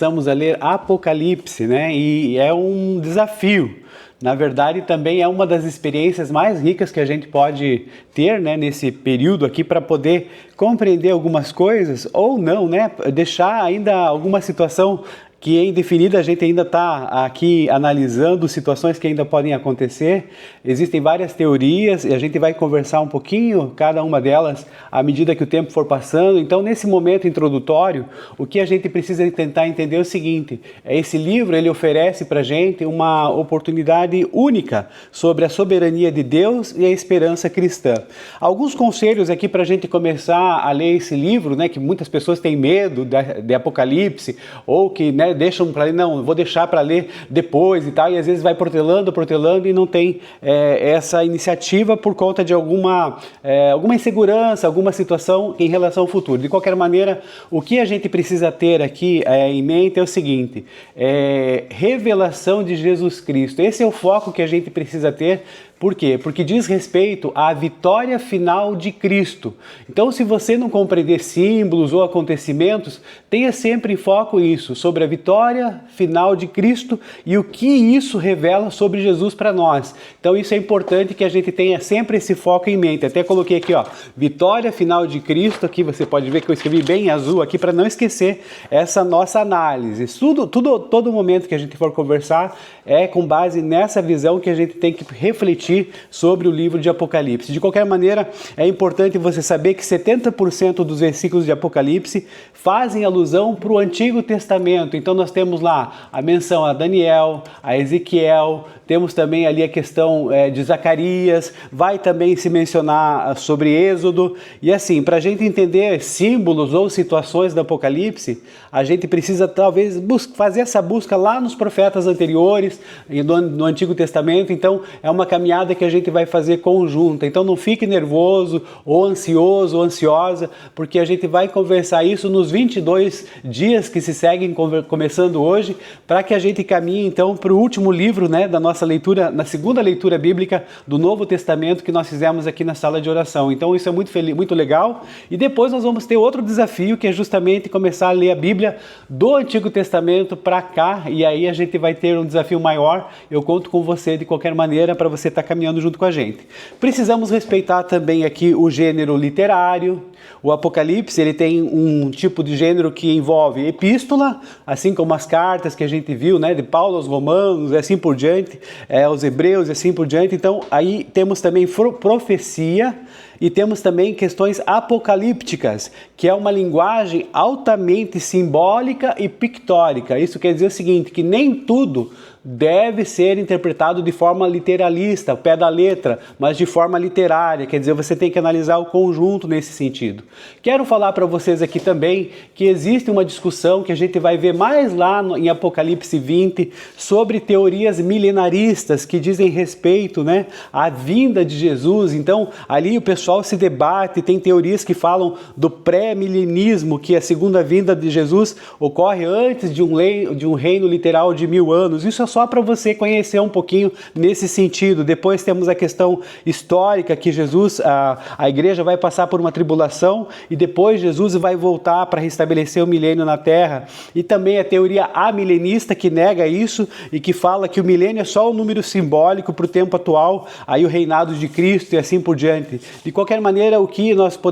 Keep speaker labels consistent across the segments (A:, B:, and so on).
A: Estamos a ler Apocalipse, né? E é um desafio. Na verdade, também é uma das experiências mais ricas que a gente pode ter, né, nesse período aqui para poder compreender algumas coisas ou não, né? Deixar ainda alguma situação que é indefinida, a gente ainda está aqui analisando situações que ainda podem acontecer. Existem várias teorias e a gente vai conversar um pouquinho, cada uma delas, à medida que o tempo for passando. Então, nesse momento introdutório, o que a gente precisa tentar entender é o seguinte: esse livro ele oferece para a gente uma oportunidade única sobre a soberania de Deus e a esperança cristã. Alguns conselhos aqui para a gente começar a ler esse livro, né, que muitas pessoas têm medo de Apocalipse, ou que, né, deixam para ler, não, vou deixar para ler depois e tal, e às vezes vai protelando e não tem essa iniciativa por conta de alguma insegurança, alguma situação em relação ao futuro. De qualquer maneira, o que a gente precisa ter aqui em mente é o seguinte: revelação de Jesus Cristo. Esse é o foco que a gente precisa ter. Por quê? Porque diz respeito à vitória final de Cristo. Então, se você não compreender símbolos ou acontecimentos, tenha sempre em foco isso, sobre a vitória final de Cristo e o que isso revela sobre Jesus para nós. Então, isso é importante que a gente tenha sempre esse foco em mente. Até coloquei aqui, ó, vitória final de Cristo. Aqui você pode ver que eu escrevi bem em azul aqui para não esquecer essa nossa análise. Todo momento que a gente for conversar é com base nessa visão que a gente tem que refletir sobre o livro de Apocalipse. De qualquer maneira, é importante você saber que 70% dos versículos de Apocalipse fazem alusão para o Antigo Testamento. Então nós temos lá a menção a Daniel, a Ezequiel, temos também ali a questão de Zacarias, vai também se mencionar sobre Êxodo. E assim, para a gente entender símbolos ou situações do Apocalipse, a gente precisa talvez fazer essa busca lá nos profetas anteriores, no Antigo Testamento. Então é uma caminhada que a gente vai fazer conjunta. Então não fique nervoso ou ansioso ou ansiosa, porque a gente vai conversar isso nos 22 dias que se seguem, começando hoje, para que a gente caminhe então para o último livro, né, da nossa leitura, na segunda leitura bíblica do Novo Testamento que nós fizemos aqui na sala de oração. Então isso é muito legal. E depois nós vamos ter outro desafio, que é justamente começar a ler a Bíblia do Antigo Testamento para cá, e aí a gente vai ter um desafio maior. Eu conto com você de qualquer maneira para você estar caminhando junto com a gente. Precisamos respeitar também aqui o gênero literário. O Apocalipse ele tem um tipo de gênero que envolve epístola, assim como as cartas que a gente viu, né, de Paulo aos Romanos e assim por diante, aos Hebreus e assim por diante. Então aí temos também profecia e temos também questões apocalípticas, que é uma linguagem altamente simbólica e pictórica. Isso quer dizer o seguinte, que nem tudo deve ser interpretado de forma literalista, ao pé da letra, mas de forma literária. Quer dizer, você tem que analisar o conjunto nesse sentido. Quero falar para vocês aqui também que existe uma discussão que a gente vai ver mais lá em Apocalipse 20 sobre teorias milenaristas que dizem respeito, né, à vinda de Jesus. Então, ali o pessoal se debate, tem teorias que falam do pré-milenismo, que a segunda vinda de Jesus ocorre antes de um reino literal de 1000 anos. Isso é só para você conhecer um pouquinho nesse sentido. Depois temos a questão histórica, que Jesus, a igreja vai passar por uma tribulação e depois Jesus vai voltar para restabelecer o milênio na terra. E também a teoria amilenista, que nega isso e que fala que o milênio é só um número simbólico para o tempo atual, aí o reinado de Cristo e assim por diante. De qualquer maneira,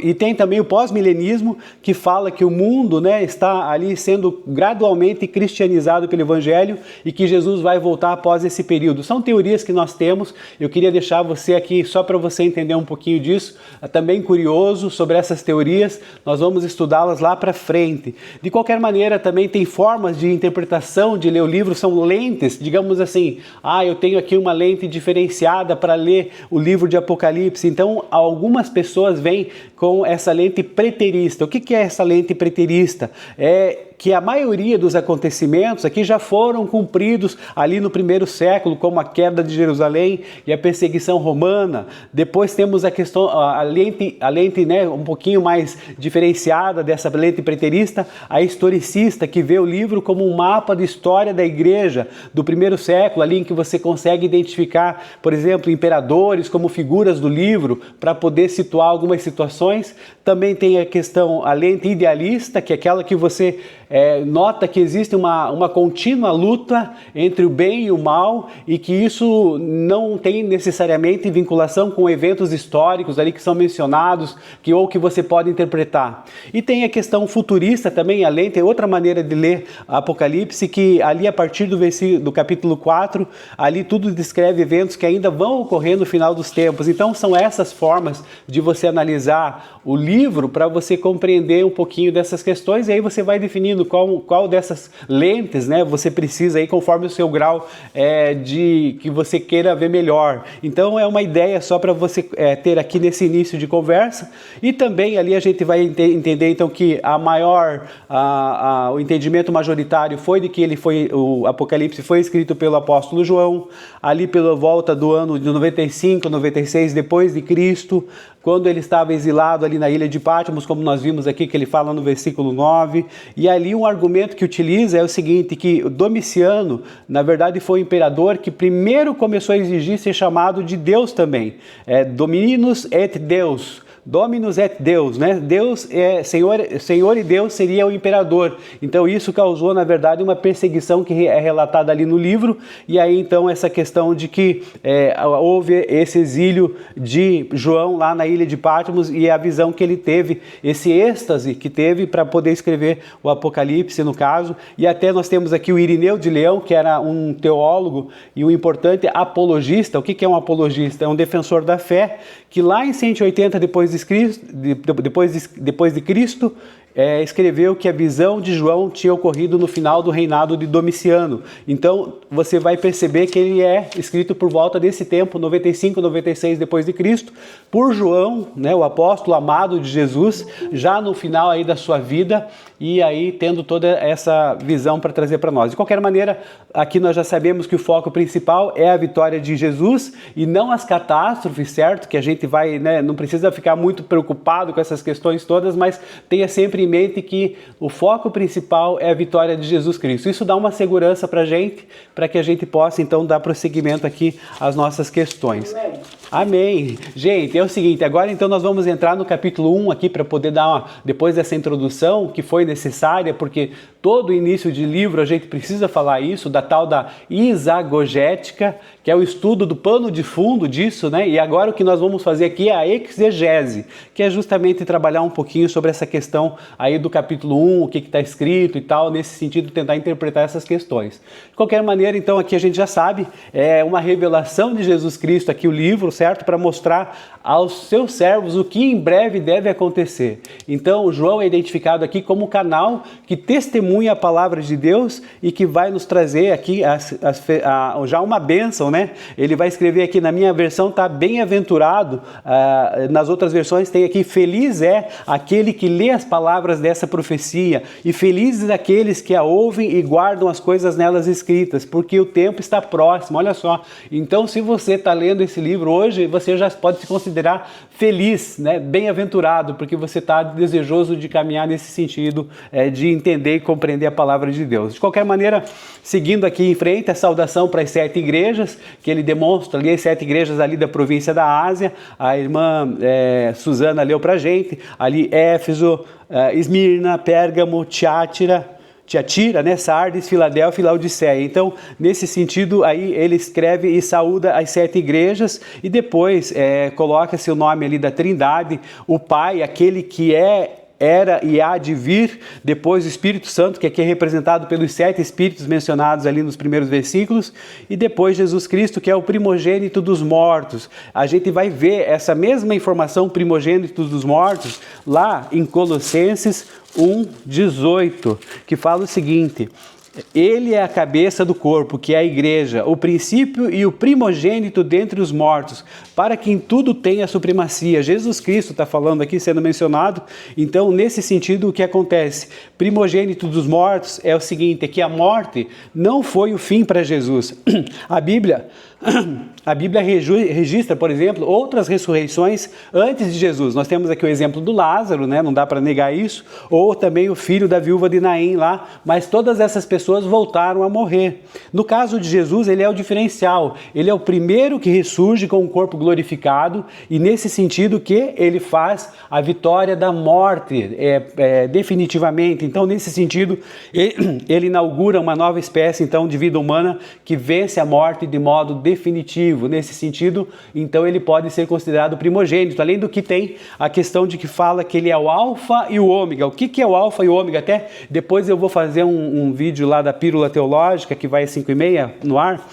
A: e tem também o pós-milenismo, que fala que o mundo, né, está ali sendo gradualmente cristianizado pelo Evangelho e que Jesus vai voltar após esse período. São teorias que nós temos. Eu queria deixar você aqui só para você entender um pouquinho disso. Também curioso sobre essas teorias, nós vamos estudá-las lá para frente. De qualquer maneira, também tem formas de interpretação de ler o livro, são lentes, digamos assim. Eu tenho aqui uma lente diferenciada para ler o livro de Apocalipse. Então, algumas pessoas vêm com essa lente preterista. O que é essa lente preterista? É que a maioria dos acontecimentos aqui já foram cumpridos ali no primeiro século, como a queda de Jerusalém e a perseguição romana. Depois temos a questão, a lente, né, um pouquinho mais diferenciada dessa lente preterista, a historicista, que vê o livro como um mapa de história da igreja do primeiro século, ali em que você consegue identificar, por exemplo, imperadores como figuras do livro, para poder situar algumas situações. Também tem a questão, a lente idealista, que é aquela que você nota que existe uma contínua luta entre o bem e o mal, e que isso não tem necessariamente vinculação com eventos históricos ali que são mencionados, ou que você pode interpretar. E tem a questão futurista também, além, tem outra maneira de ler Apocalipse, que ali a partir do capítulo 4, ali tudo descreve eventos que ainda vão ocorrer no final dos tempos. Então são essas formas de você analisar o livro para você compreender um pouquinho dessas questões, e aí você vai definindo qual dessas lentes, né, você precisa aí conforme o seu grau de que você queira ver melhor. Então é uma ideia só para você ter aqui nesse início de conversa. E também ali a gente vai entender então que o entendimento majoritário foi de que o Apocalipse foi escrito pelo apóstolo João, ali pela volta do ano de 95, 96 depois de Cristo, quando ele estava exilado ali na ilha de Patmos, como nós vimos aqui que ele fala no versículo 9, e ali um argumento que utiliza é o seguinte, que Domiciano, na verdade, foi o imperador que primeiro começou a exigir ser chamado de Deus também, Dominus et Deus, Dominus et Deus, né? Deus é Senhor e Deus seria o imperador. Então isso causou, na verdade, uma perseguição que é relatada ali no livro. E aí então essa questão de que houve esse exílio de João lá na ilha de Patmos, e a visão que ele teve, esse êxtase que teve para poder escrever o Apocalipse, no caso. E até nós temos aqui o Irineu de Leão, que era um teólogo e um importante apologista. O que é um apologista? É um defensor da fé, que lá em 180 depois de Cristo, escreveu que a visão de João tinha ocorrido no final do reinado de Domiciano. Então você vai perceber que ele é escrito por volta desse tempo, 95, 96 depois de Cristo, por João, né, o apóstolo amado de Jesus, já no final aí da sua vida, e aí tendo toda essa visão para trazer para nós. De qualquer maneira, aqui nós já sabemos que o foco principal é a vitória de Jesus e não as catástrofes, certo? Que a gente vai, né, não precisa ficar muito preocupado com essas questões todas, mas tenha sempre em mente que o foco principal é a vitória de Jesus Cristo. Isso dá uma segurança para a gente, para que a gente possa então dar prosseguimento aqui às nossas questões. Amém. Gente, é o seguinte, agora então nós vamos entrar no capítulo 1 aqui para poder depois dessa introdução que foi necessária, porque todo início de livro a gente precisa falar isso, da tal da exagogética, que é o estudo do pano de fundo disso, né? E agora o que nós vamos fazer aqui é a exegese, que é justamente trabalhar um pouquinho sobre essa questão aí do capítulo 1, o que está escrito e tal, nesse sentido tentar interpretar essas questões. De qualquer maneira, então aqui a gente já sabe, é uma revelação de Jesus Cristo aqui o livro, certo? Para mostrar aos seus servos o que em breve deve acontecer. Então João é identificado aqui como o canal que testemunha a palavra de Deus e que vai nos trazer aqui já uma bênção, né? Ele vai escrever aqui, na minha versão está bem-aventurado, nas outras versões tem aqui, feliz é aquele que lê as palavras dessa profecia, e felizes aqueles que a ouvem e guardam as coisas nelas escritas, porque o tempo está próximo. Olha só, então se você está lendo esse livro hoje, você já pode se considerar feliz, né? Bem-aventurado, porque você está desejoso de caminhar nesse sentido, de entender e compreender a palavra de Deus. De qualquer maneira, seguindo aqui em frente, a saudação para as 7 igrejas, que ele demonstra ali, as 7 igrejas ali da província da Ásia. A irmã Suzana leu para a gente, ali Éfeso, Esmirna, Pérgamo, Tiatira, né, Sardes, Filadélfia e Laodiceia. Então, nesse sentido, aí ele escreve e saúda as 7 igrejas, e depois coloca-se o nome ali da Trindade, o Pai, aquele que era e há de vir, depois o Espírito Santo, que aqui é representado pelos 7 Espíritos mencionados ali nos primeiros versículos, e depois Jesus Cristo, que é o primogênito dos mortos. A gente vai ver essa mesma informação, primogênito dos mortos, lá em Colossenses 1:18, que fala o seguinte: ele é a cabeça do corpo, que é a igreja, o princípio e o primogênito dentre os mortos, para que em tudo tenha supremacia. Jesus Cristo está falando aqui, sendo mencionado. Então, nesse sentido, o que acontece? Primogênito dos mortos é o seguinte, é que a morte não foi o fim para Jesus. A Bíblia registra, por exemplo, outras ressurreições antes de Jesus. Nós temos aqui o exemplo do Lázaro, né? Não dá para negar isso, ou também o filho da viúva de Naim lá, mas todas essas pessoas pessoas voltaram a morrer. No caso de Jesus, ele é o diferencial, ele é o primeiro que ressurge com um corpo glorificado, e nesse sentido que ele faz a vitória da morte definitivamente. Então, nesse sentido, ele inaugura uma nova espécie então de vida humana que vence a morte de modo definitivo. Nesse sentido, então ele pode ser considerado primogênito, além do que tem a questão de que fala que ele é o alfa e o ômega. O que é o alfa e o ômega? Até depois eu vou fazer um vídeo lá da Pílula Teológica, que vai às 5h30 no ar.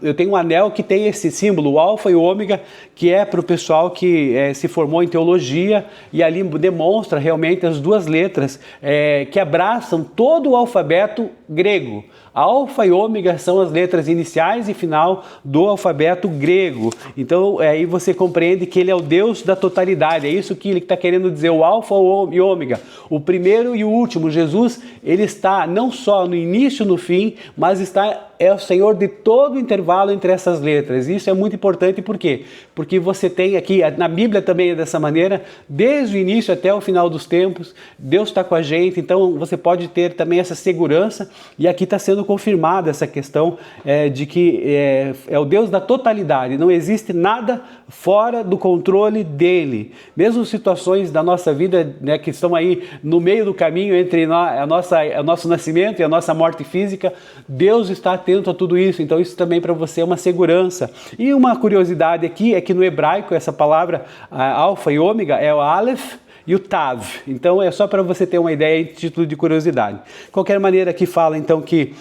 A: Eu tenho um anel que tem esse símbolo, o alfa e o ômega, que é para o pessoal que se formou em teologia, e ali demonstra realmente as duas letras que abraçam todo o alfabeto grego. Alfa e ômega são as letras iniciais e final do alfabeto grego. Então aí você compreende que ele é o Deus da totalidade. É isso que ele está querendo dizer, o alfa e ômega, o primeiro e o último. Jesus, ele está não só no início e no fim, mas é o Senhor de todo o intervalo entre essas letras. Isso é muito importante, por quê? Porque você tem aqui, na Bíblia também é dessa maneira, desde o início até o final dos tempos, Deus está com a gente, então você pode ter também essa segurança, e aqui está sendo confirmada essa questão de que é o Deus da totalidade, não existe nada fora do controle dele. Mesmo situações da nossa vida, né, que estão aí no meio do caminho entre o nosso nascimento e a nossa morte física, Deus está atento a tudo isso. Então isso também para você é uma segurança. E uma curiosidade aqui é que no hebraico essa palavra alfa e ômega é o Aleph e o Tav. Então é só para você ter uma ideia em título de curiosidade. De qualquer maneira, aqui fala então que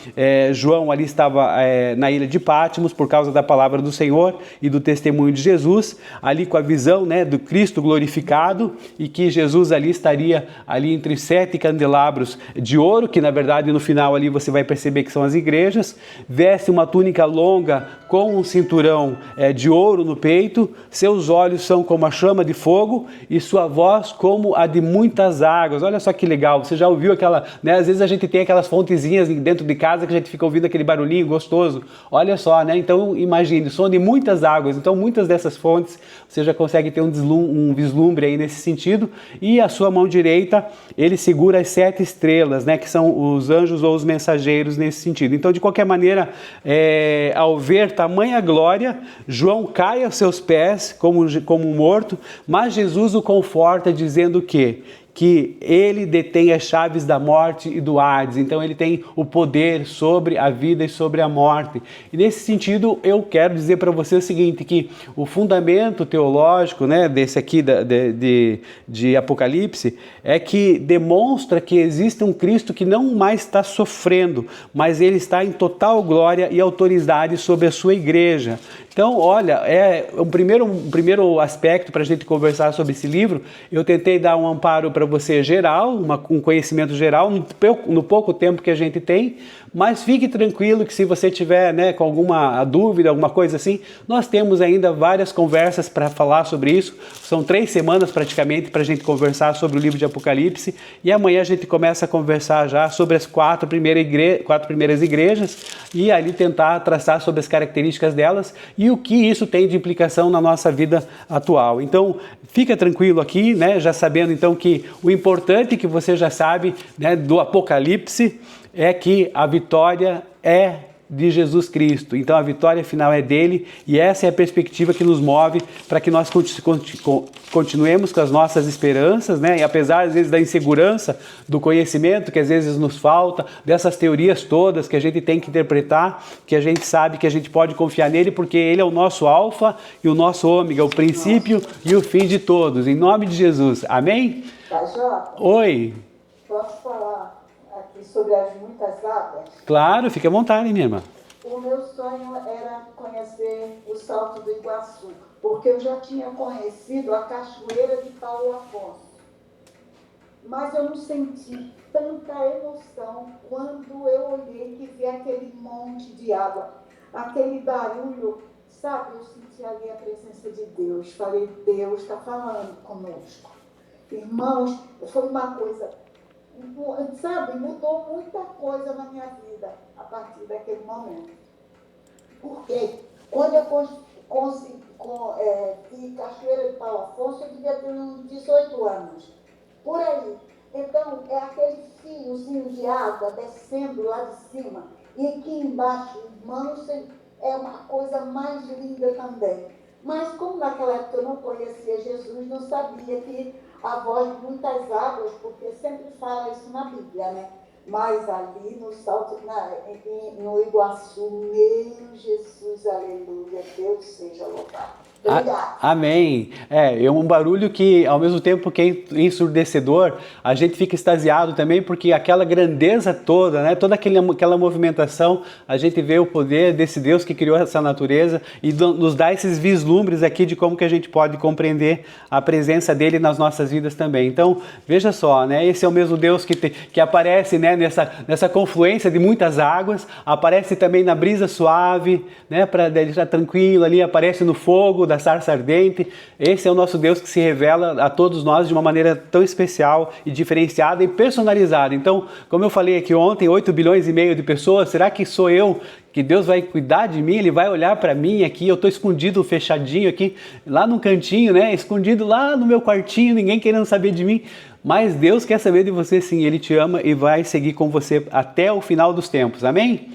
A: João ali estava na ilha de Patmos por causa da palavra do Senhor e do testemunho de Jesus, ali com a visão, né, do Cristo glorificado, e que Jesus ali estaria ali entre 7 candelabros de ouro, que na verdade no final ali você vai perceber que são as igrejas, veste uma túnica longa com um cinturão de ouro no peito, seus olhos são como a chama de fogo e sua voz como a de muitas águas. Olha só que legal, você já ouviu aquela, né? Às vezes a gente tem aquelas fontezinhas dentro de casa que a gente fica ouvindo aquele barulhinho gostoso. Olha só, né? Então imagine, som de muitas águas. Então muitas dessas fontes você já consegue ter um vislumbre aí nesse sentido. E a sua mão direita, ele segura as 7 estrelas, né? Que são os anjos ou os mensageiros nesse sentido. Então de qualquer maneira, ao ver tamanha glória, João cai aos seus pés como um morto, mas Jesus o conforta dizendo o quê? Que ele detém as chaves da morte e do Hades, então ele tem o poder sobre a vida e sobre a morte. E nesse sentido eu quero dizer para você o seguinte, que o fundamento teológico, né, desse aqui de Apocalipse é que demonstra que existe um Cristo que não mais está sofrendo, mas ele está em total glória e autoridade sobre a sua igreja. Então, olha, um primeiro aspecto para a gente conversar sobre esse livro. Eu tentei dar um amparo para você geral, um conhecimento geral, no pouco tempo que a gente tem, mas fique tranquilo que se você tiver, né, com alguma dúvida, alguma coisa assim, nós temos ainda várias conversas para falar sobre isso. São 3 semanas praticamente para a gente conversar sobre o livro de Apocalipse, e amanhã a gente começa a conversar já sobre as 4 primeiras igrejas, e ali tentar traçar sobre as características delas e o que isso tem de implicação na nossa vida atual. Então, fica tranquilo aqui, né, já sabendo então que o importante que você já sabe, né, do Apocalipse é que a vitória é de Jesus Cristo. Então a vitória final é dele, e essa é a perspectiva que nos move para que nós continuemos com as nossas esperanças, né? E apesar às vezes da insegurança, do conhecimento que às vezes nos falta, dessas teorias todas que a gente tem que interpretar, que a gente sabe que a gente pode confiar nele, porque ele é o nosso alfa e o nosso ômega, o princípio e o fim de todos. Em nome de Jesus. Amém?
B: Jota,
A: Oi.
B: posso falar aqui sobre as muitas águas?
A: Claro, fique à vontade, minha irmã.
B: O meu sonho era conhecer o Salto do Iguaçu, porque eu já tinha conhecido a Cachoeira de Paulo Afonso. Mas eu não senti tanta emoção quando eu olhei e vi aquele monte de água, aquele barulho, sabe? Eu senti ali a presença de Deus. Falei, Deus está falando conosco. Irmãos, foi uma coisa, sabe, mudou muita coisa na minha vida a partir daquele momento. Porque quando eu vi Cachoeira de Paulo Afonso, eu devia ter uns 18 anos. Por aí. Então, é aquele fiozinho de água descendo lá de cima. E aqui embaixo, irmãos, é uma coisa mais linda também. Mas como naquela época eu não conhecia Jesus, não sabia que a voz de muitas águas, porque sempre fala isso na Bíblia, né? Mas ali no salto, no Iguaçu, meu Jesus, aleluia, Deus seja louvado.
A: Amém. É um barulho que, ao mesmo tempo que é ensurdecedor, a gente fica extasiado também, porque aquela grandeza toda, né? Toda aquela movimentação, a gente vê o poder desse Deus que criou essa natureza e nos dá esses vislumbres aqui de como que a gente pode compreender a presença dele nas nossas vidas também. Então, veja só, né? Esse é o mesmo Deus que aparece, né? nessa confluência de muitas águas, aparece também na brisa suave, né? Para ele estar tranquilo ali, aparece no fogo da sarça ardente. Esse é o nosso Deus que se revela a todos nós de uma maneira tão especial e diferenciada e personalizada. Então, como eu falei aqui ontem, 8 bilhões e meio de pessoas, será que sou eu que Deus vai cuidar de mim? Ele vai olhar para mim aqui, eu estou escondido, fechadinho aqui, lá num cantinho, né? Escondido lá no meu quartinho, ninguém querendo saber de mim. Mas Deus quer saber de você sim, Ele te ama e vai seguir com você até o final dos tempos. Amém?